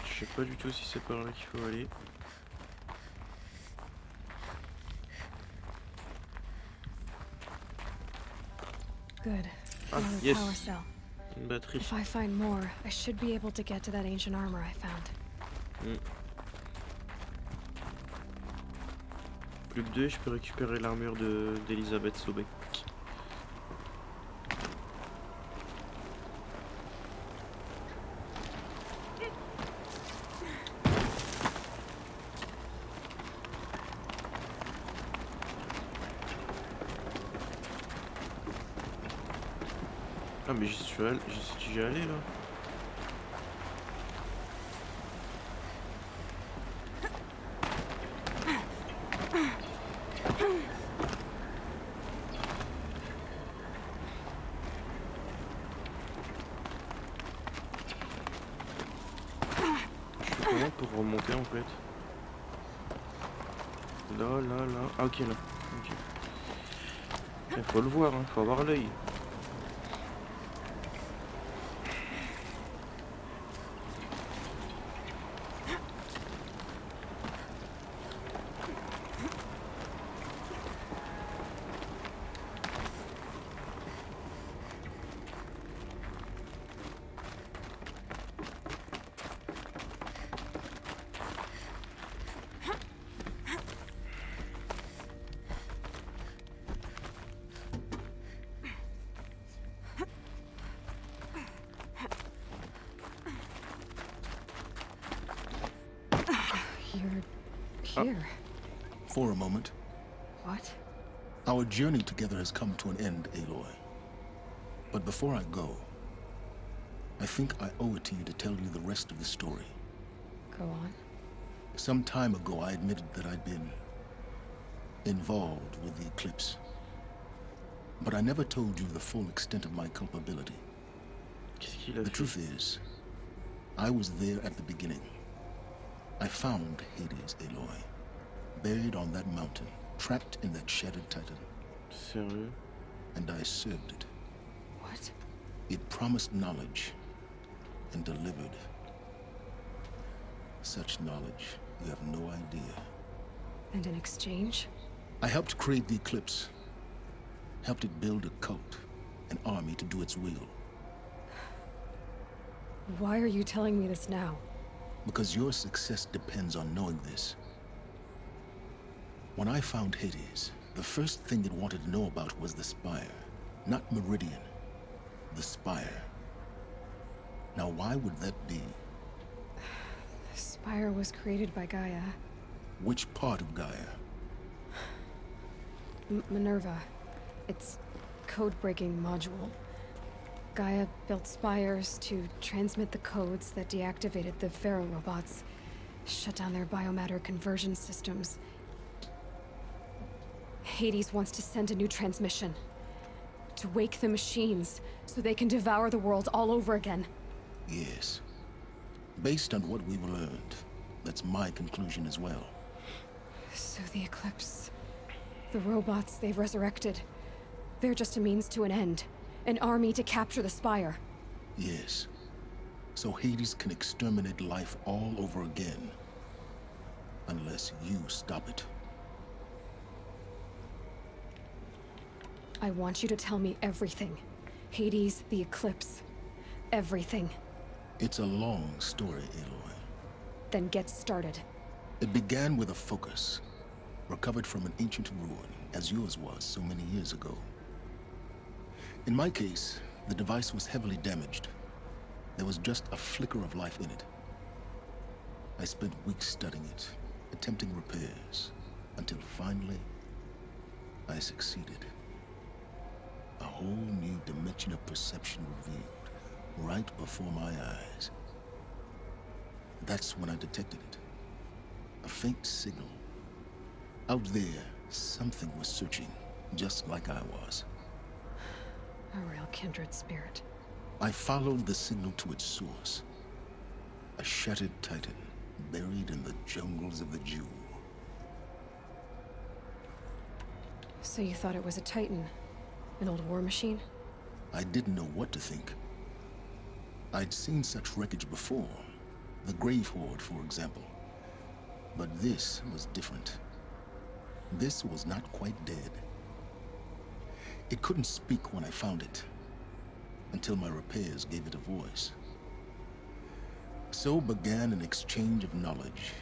A: Je sais pas du tout si c'est par là qu'il faut aller.
B: Good.
A: Ah,
B: Another
A: yes.
B: power cell.
A: Une batterie.
B: If I find more, I should be able to get to that ancient armor I found.
A: plus que 2, je peux récupérer l'armure d'Elizabeth Sobek. Ah mais j'y suis allé là. Comment pour remonter en fait? Là. Ah ok là. Ok. Il faut le voir, hein, faut avoir l'œil.
B: You're here.
C: For a moment.
B: What?
C: Our journey together has come to an end, Aloy. But before I go, I think I owe it to you to tell you the rest of the story.
B: Go on.
C: Some time ago, I admitted that I'd been involved with the Eclipse. But I never told you the full extent of my culpability. The truth is, I was there at the beginning. I found Hades, Aloy, buried on that mountain, trapped in that shattered titan.
A: Sérieux?
C: And I served it.
B: What?
C: It promised knowledge and delivered. Such knowledge, you have no idea.
B: And in exchange?
C: I helped create the Eclipse. Helped it build a cult, an army to do its will.
B: Why are you telling me this now?
C: Because your success depends on knowing this. When I found Hades, the first thing it wanted to know about was the Spire. Not Meridian. The Spire. Now why would that be?
B: The Spire was created by Gaia.
C: Which part of Gaia?
B: Minerva. Its code-breaking module. Gaia built spires to transmit the codes that deactivated the Pharaoh robots, shut down their biomatter conversion systems. Hades wants to send a new transmission. To wake the machines, so they can devour the world all over again.
C: Yes. Based on what we've learned, that's my conclusion as well.
B: So the Eclipse... the robots they've resurrected... they're just a means to an end. An army to capture the Spire.
C: Yes. So Hades can exterminate life all over again. Unless you stop it.
B: I want you to tell me everything. Hades, the Eclipse. Everything.
C: It's a long story, Aloy.
B: Then get started.
C: It began with a focus. Recovered from an ancient ruin, as yours was so many years ago. In my case, the device was heavily damaged. There was just a flicker of life in it. I spent weeks studying it, attempting repairs, until finally, I succeeded. A whole new dimension of perception revealed, right before my eyes. That's when I detected it. A faint signal. Out there, something was searching, just like I was.
B: A real kindred spirit.
C: I followed the signal to its source. A shattered titan, buried in the jungles of the Jewel.
B: So you thought it was a titan? An old war machine?
C: I didn't know what to think. I'd seen such wreckage before. The Grave Horde, for example. But this was different. This was not quite dead. It couldn't speak when I found it, until my repairs gave it a voice. So began an exchange of knowledge.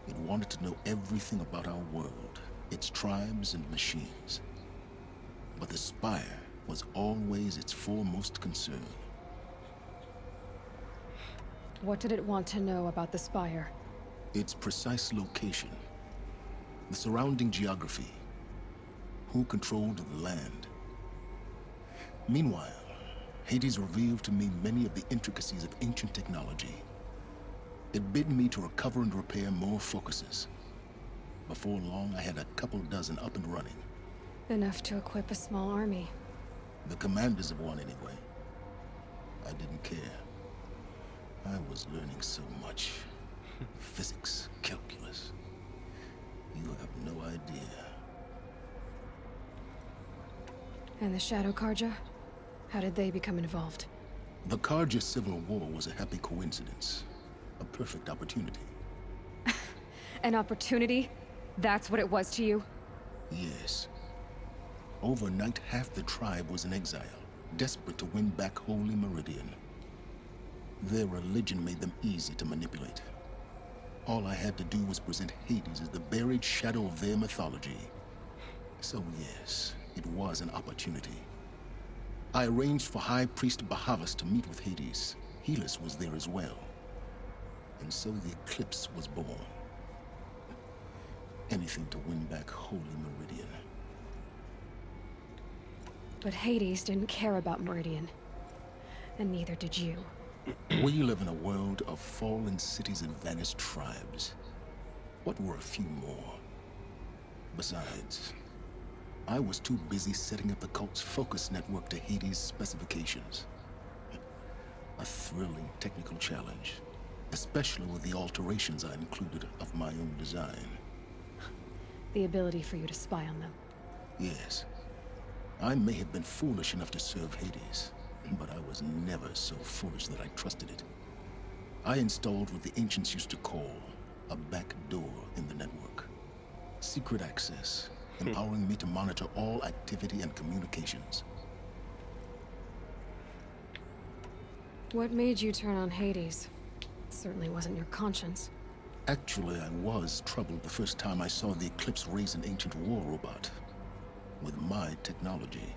C: It wanted to know everything about our world, its tribes and machines. But the Spire was always its foremost concern.
B: What did it want to know about the Spire?
C: Its precise location, the surrounding geography, who controlled the land. Meanwhile, Hades revealed to me many of the intricacies of ancient technology. It bid me to recover and repair more focuses. Before long, I had a couple dozen up and running.
B: Enough to equip a small army.
C: The commanders of one, anyway. I didn't care. I was learning so much. Physics, calculus. You have no idea.
B: And the Shadow Carja? How did they become involved?
C: The Carja Civil War was a happy coincidence. A perfect opportunity.
B: An opportunity? That's what it was to you?
C: Yes. Overnight, half the tribe was in exile, desperate to win back Holy Meridian. Their religion made them easy to manipulate. All I had to do was present Hades as the buried shadow of their mythology. So yes, it was an opportunity. I arranged for High Priest Bahavas to meet with Hades. Helis was there as well. And so the Eclipse was born. Anything to win back Holy Meridian.
B: But Hades didn't care about Meridian. And neither did you.
C: We live in a world of fallen cities and vanished tribes. What were a few more? Besides, I was too busy setting up the cult's focus network to Hades' specifications. A thrilling technical challenge, especially with the alterations I included of my own design.
B: The ability for you to spy on them.
C: Yes. I may have been foolish enough to serve Hades, but I was never so foolish that I trusted it. I installed what the ancients used to call a back door in the network. Secret access, empowering me to monitor all activity and communications.
B: What made you turn on Hades? It certainly wasn't your conscience.
C: Actually, I was troubled the first time I saw the Eclipse raise an ancient war robot. With my technology.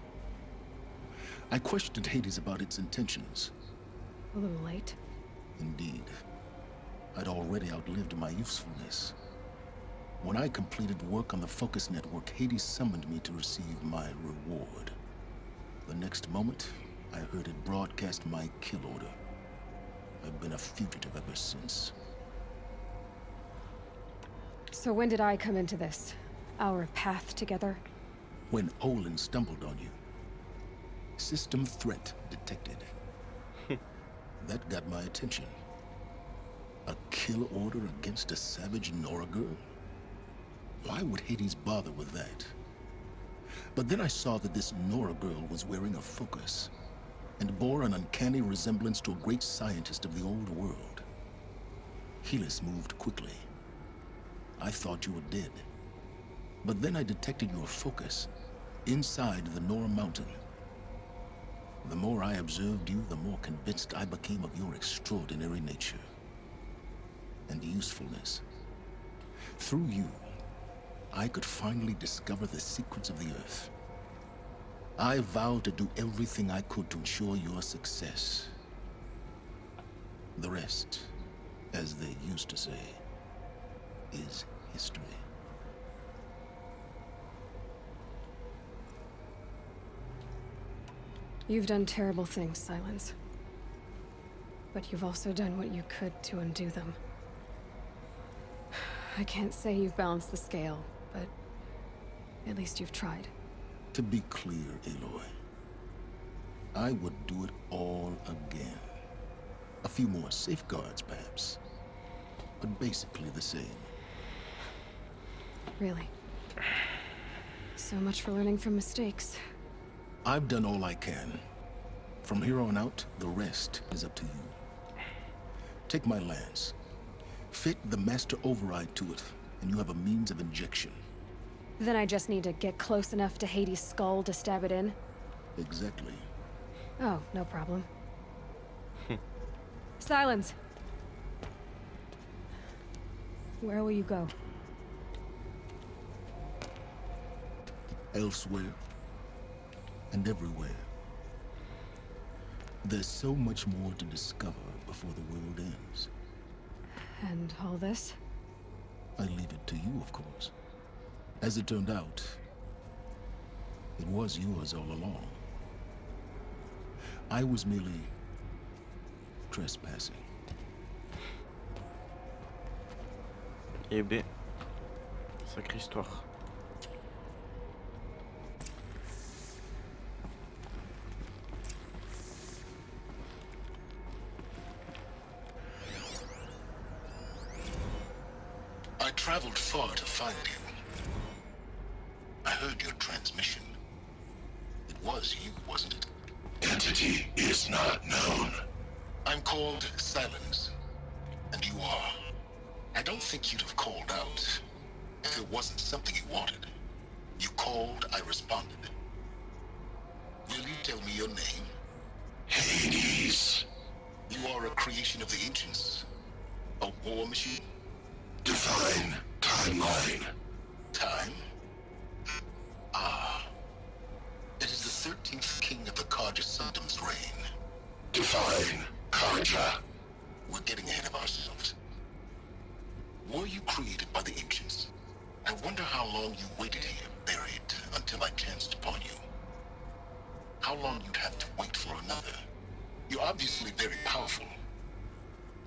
C: I questioned Hades about its intentions.
B: A little late.
C: Indeed. I'd already outlived my usefulness. When I completed work on the Focus Network, Hades summoned me to receive my reward. The next moment, I heard it broadcast my kill order. I've been a fugitive ever since.
B: So when did I come into this? Our path together?
C: When Olin stumbled on you. System threat detected. That got my attention. A kill order against a savage Nora girl? Why would Hades bother with that? But then I saw that this Nora girl was wearing a focus, and bore an uncanny resemblance to a great scientist of the old world. Helis moved quickly. I thought you were dead. But then I detected your focus inside the Nora mountain. The more I observed you, the more convinced I became of your extraordinary nature and usefulness. Through you, I could finally discover the secrets of the Earth. I vowed to do everything I could to ensure your success. The rest, as they used to say, is history.
B: You've done terrible things, Silence. But you've also done what you could to undo them. I can't say you've balanced the scale, but at least you've tried.
C: To be clear, Aloy, I would do it all again. A few more safeguards, perhaps, but basically the same.
B: Really? So much for learning from mistakes.
C: I've done all I can. From here on out, the rest is up to you. Take my lance. Fit the Master Override to it, and you have a means of injection.
B: Then I just need to get close enough to Hades' skull to stab it in?
C: Exactly.
B: Oh, no problem. Silence! Where will you go?
C: Elsewhere. And everywhere. There's so much more to discover before the world ends.
B: And all this?
C: I leave it to you, of course. As it turned out, it was yours all along. I was merely trespassing.
A: Eh ben, sacrée histoire.
C: I traveled far to find you. I heard your transmission. It was you, wasn't it?
H: Entity is not known.
C: I'm called Silence, and you are. I don't think you'd have called out if it wasn't something you wanted. You called, I responded. Will you tell me your name?
H: Hades.
C: You are a creation of the ancients. A war machine?
H: Define timeline.
C: Time? Ah. It is the 13th king of the Carja Sundom's reign.
H: Define Carja.
C: We're getting ahead of ourselves. Were you created by the ancients? I wonder how long you waited here, buried, until I chanced upon you. How long you'd have to wait for another. You're obviously very powerful,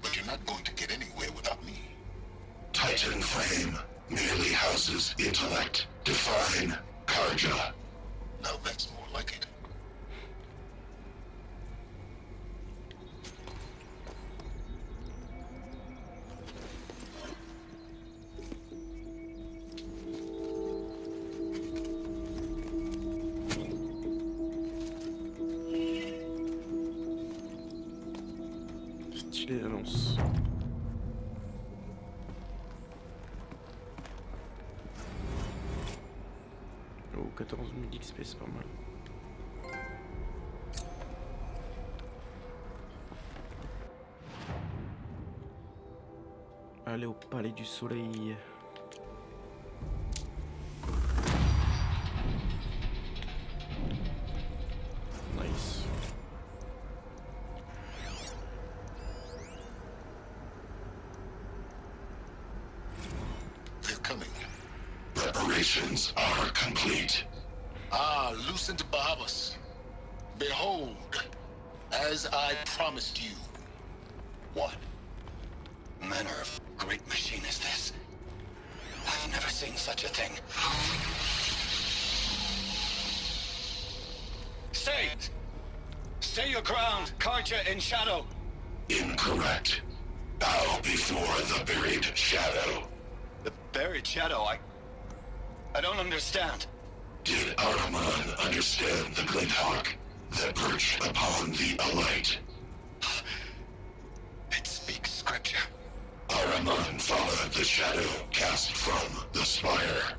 C: but you're not going to get anywhere without me.
H: Titan frame merely houses intellect. Define Carja.
C: Now that's more like it.
A: Stylé la lance. Oh, 14 000 XP, c'est pas mal. Allez au palais du soleil. Nice.
C: They're coming.
H: Preparations are complete.
C: Ah, Lucent Bahavas. Behold, as I promised you.
G: What manner of great machine is this? I've never seen such a thing. Stay! Stay your ground, Carja in shadow.
H: Incorrect. Bow before the buried shadow.
G: The buried shadow, I don't understand.
H: Did Ahriman understand the glint hawk that perched upon the alight?
G: It speaks scripture.
H: Ahriman followed the shadow cast from the spire.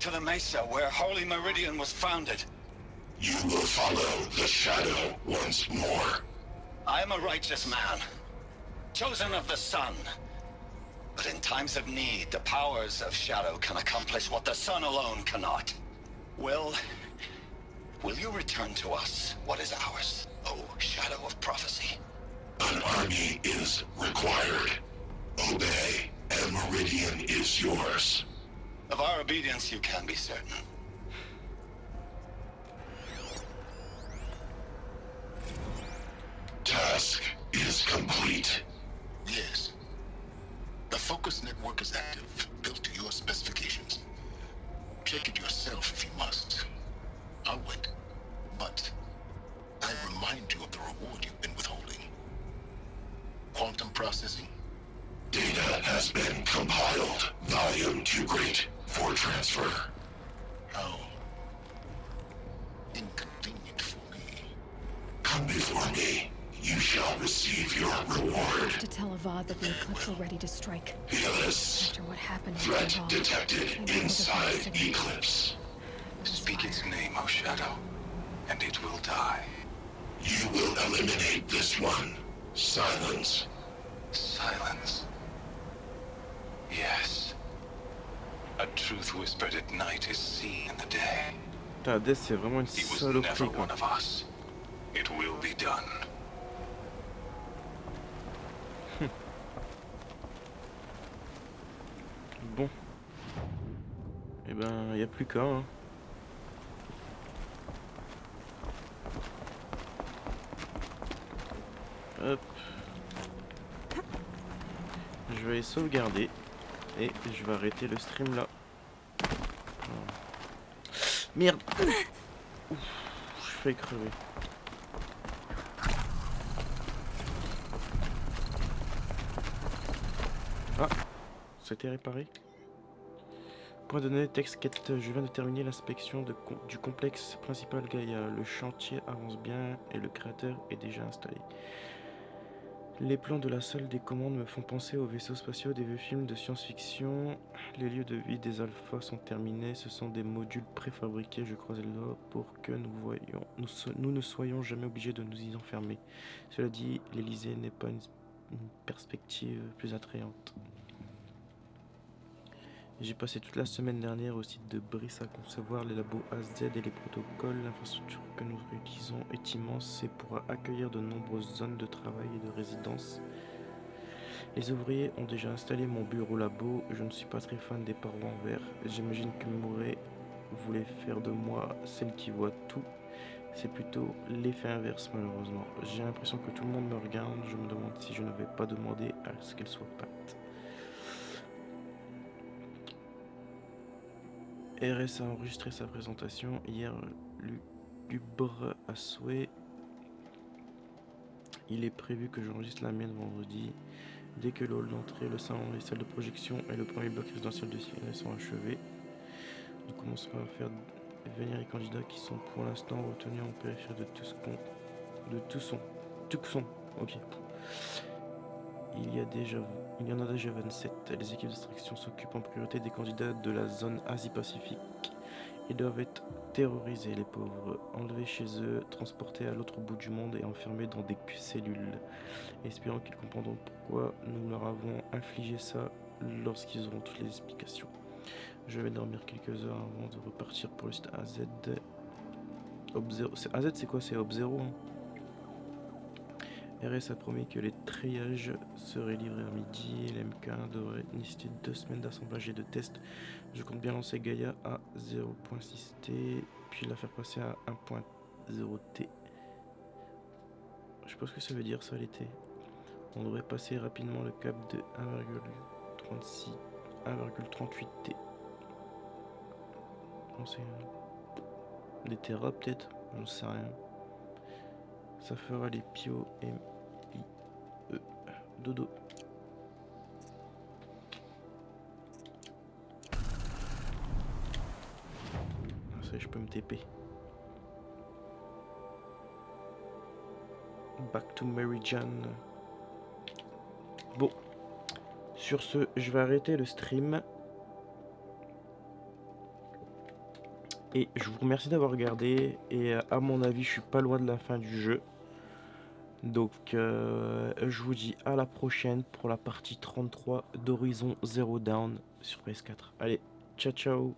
G: To the mesa where Holy Meridian was founded.
H: You will follow the shadow once more.
G: I am a righteous man, chosen of the sun. But in times of need, the powers of shadow can accomplish what the sun alone cannot. Will you return to us what is ours, O Shadow of Prophecy?
H: An army is required. Obey, and Meridian is yours.
G: Of our obedience you can be certain.
H: Task is complete.
C: Yes. The Focus network is active, built to your specifications. Check it yourself if you must. I'll wait. But I remind you of the reward you've been withholding. Quantum processing?
H: Data has been compiled. Volume too great for transfer.
C: How inconvenient for me.
H: Come before me. You shall receive your reward.
B: To tell Avad that the Eclipse are ready to strike.
H: Helis.
B: After what happened in
H: Threat
B: Avad,
H: detected inside Eclipse.
K: Speak its name, O Shadow, and it will die.
H: You will eliminate this one. Silence.
K: Silence. Yes. A truth whispered at night is seen in the day.
A: Putain, Death, c'est vraiment une
K: He was
A: saloperie,
K: never
A: quoi.
K: one of us. It will be done.
A: Bon. Eh ben, y a plus qu'à, hein. Hop. Je vais sauvegarder. Et je vais arrêter le stream là. Merde. Ouf, je fais crever. Ah, c'était réparé. Point donné, texte quête. Je viens de terminer l'inspection du complexe principal Gaïa. Le chantier avance bien et le créateur est déjà installé. Les plans de la salle des commandes me font penser aux vaisseaux spatiaux des vieux films de science-fiction. Les lieux de vie des alphas sont terminés. Ce sont des modules préfabriqués. Je croise les doigts pour que nous ne soyons jamais obligés de nous y enfermer. Cela dit, l'Elysée n'est pas une perspective plus attrayante. J'ai passé toute la semaine dernière au site de Brice à concevoir les labos AZ et les protocoles. L'infrastructure que nous utilisons est immense et pourra accueillir de nombreuses zones de travail et de résidence. Les ouvriers ont déjà installé mon bureau labo. Je ne suis pas très fan des parois en verre. J'imagine que Murray voulait faire de moi celle qui voit tout. C'est plutôt l'effet inverse malheureusement. J'ai l'impression que tout le monde me regarde. Je me demande si je n'avais pas demandé à ce qu'elle soit peinte. RS a enregistré sa présentation hier, lugubre à souhait. Il est prévu que j'enregistre la mienne vendredi. Dès que le hall d'entrée, le salon, les salles de projection et le premier bloc résidentiel de cinéma sont achevés, nous commencerons à faire venir les candidats qui sont pour l'instant retenus en périphérie de Tucson. Ok. Il y en a déjà 27. Les équipes d'extraction s'occupent en priorité des candidats de la zone Asie-Pacifique. Ils doivent être terrorisés, les pauvres, enlevés chez eux, transportés à l'autre bout du monde et enfermés dans des cellules. Espérons qu'ils comprendront pourquoi nous leur avons infligé ça lorsqu'ils auront toutes les explications. Je vais dormir quelques heures avant de repartir pour le site AZ. AZ, c'est quoi? C'est Ob0, hein. RS a promis que les triages seraient livrés à midi et l'MK1 devrait nécessiter 2 semaines d'assemblage et de tests. Je compte bien lancer Gaïa à 0.6T, puis la faire passer à 1.0T. Je sais pas ce que ça veut dire ça l'été. On devrait passer rapidement le cap de 1,38T. Non, c'est des terras peut-être, j'en sais rien. Ça fera les Pio M-I-E. Dodo. Ah, ça y est, je peux me TP. Back to Mary Jane. Bon. Sur ce, je vais arrêter le stream. Et je vous remercie d'avoir regardé. Et à mon avis, je suis pas loin de la fin du jeu. Donc, je vous dis à la prochaine pour la partie 33 d'Horizon Zero Dawn sur PS4. Allez, ciao ciao.